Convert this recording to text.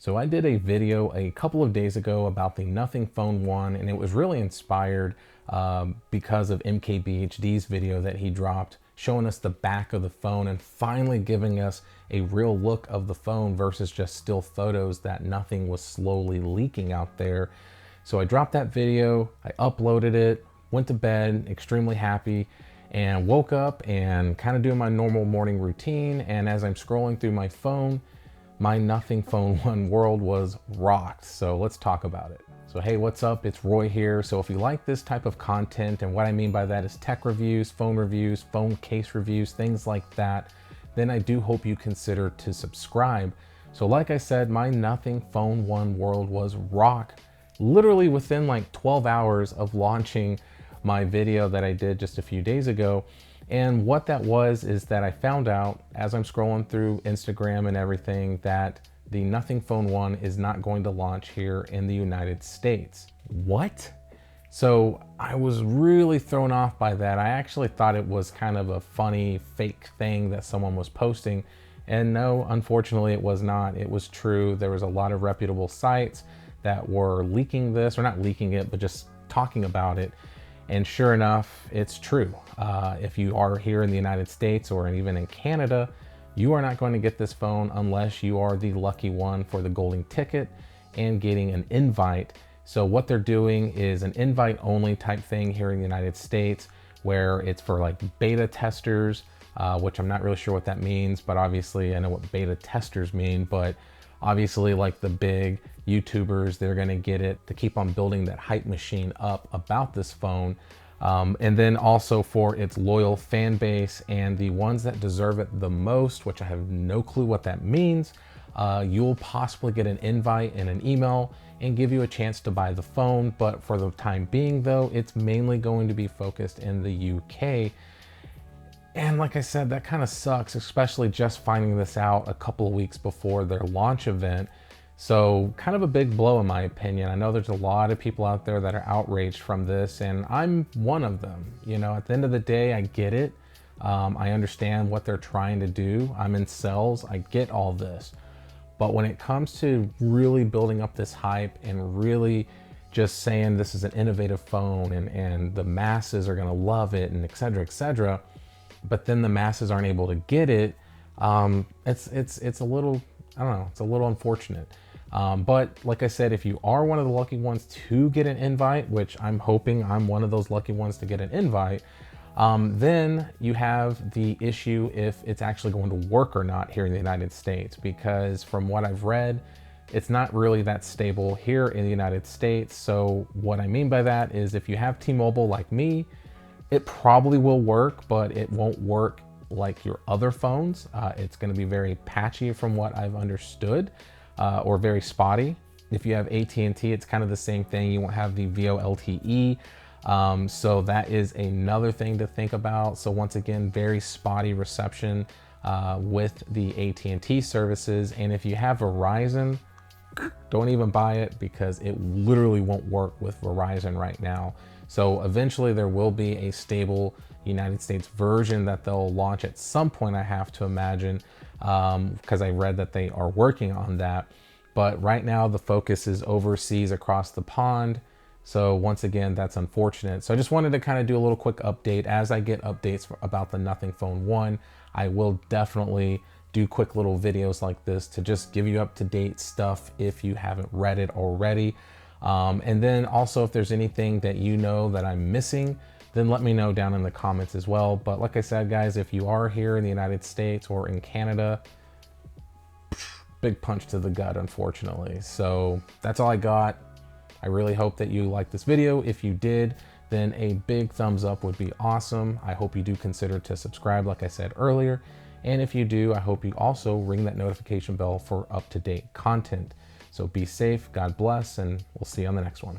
So I did a video a couple of days ago about the Nothing Phone 1, and it was really inspired because of MKBHD's video that he dropped showing us the back of the phone and finally giving us a real look of the phone versus just still photos that nothing was slowly leaking out there. So I dropped that video, I uploaded it, went to bed extremely happy, and woke up and kind of doing my normal morning routine. And as I'm scrolling through my phone, my Nothing Phone 1 world was rocked. So let's talk about it. So hey, what's up? It's Roy here. So if you like this type of content, and what I mean by that is tech reviews, phone case reviews, things like that, then I do hope you consider to subscribe. So like I said, my Nothing Phone 1 world was rock. Literally within like 12 hours of launching my video that I did just a few days ago. And what that was is that I found out as I'm scrolling through Instagram and everything that the Nothing Phone 1 is not going to launch here in the United States. What? So I was really thrown off by that. I actually thought it was kind of a funny fake thing that someone was posting. And no, unfortunately it was not. It was true. There was a lot of reputable sites that were leaking this, or not leaking it, but just talking about it. And sure enough, it's true. If you are here in the United States or even in Canada, you are not going to get this phone unless you are the lucky one for the golden ticket and getting an invite. So what they're doing is an invite only type thing here in the United States, where it's for like beta testers, which I'm not really sure what that means, but obviously I know what beta testers mean, but obviously like the big YouTubers, they're gonna get it to keep on building that hype machine up about this phone. And then also for its loyal fan base and the ones that deserve it the most, which I have no clue what that means, you'll possibly get an invite and an email and give you a chance to buy the phone. But for the time being though, it's mainly going to be focused in the UK. And like I said, that kind of sucks, especially just finding this out a couple of weeks before their launch event. So kind of a big blow in my opinion. I know there's a lot of people out there that are outraged from this, and I'm one of them. You know, at the end of the day, I get it. I understand what they're trying to do. I'm in sales, I get all this. But when it comes to really building up this hype and really just saying this is an innovative phone and the masses are gonna love it and et cetera, but then the masses aren't able to get it, it's a little, I don't know, it's a little unfortunate. But like I said, if you are one of the lucky ones to get an invite, which I'm hoping I'm one of those lucky ones to get an invite, then you have the issue if it's actually going to work or not here in the United States, because from what I've read, it's not really that stable here in the United States. So what I mean by that is if you have T-Mobile like me, it probably will work, but it won't work like your other phones. It's going to be very patchy from what I've understood, or very spotty. If you have AT&T, it's kind of the same thing. You won't have the VoLTE. So that is another thing to think about. So once again, very spotty reception with the AT&T services. And if you have Verizon, don't even buy it because it literally won't work with Verizon right now. So eventually there will be a stable United States version that they'll launch at some point, I have to imagine, because I read that they are working on that. But right now the focus is overseas across the pond. So once again, that's unfortunate. So I just wanted to kind of do a little quick update. As I get updates about the Nothing Phone 1, I will definitely do quick little videos like this to just give you up to date stuff if you haven't read it already. And then also if there's anything that you know that I'm missing, then let me know down in the comments as well. But like I said, guys, if you are here in the United States or in Canada, big punch to the gut, unfortunately. So that's all I got. I really hope that you liked this video. If you did, then a big thumbs up would be awesome. I hope you do consider to subscribe, like I said earlier. And if you do, I hope you also ring that notification bell for up-to-date content. So be safe, God bless, and we'll see you on the next one.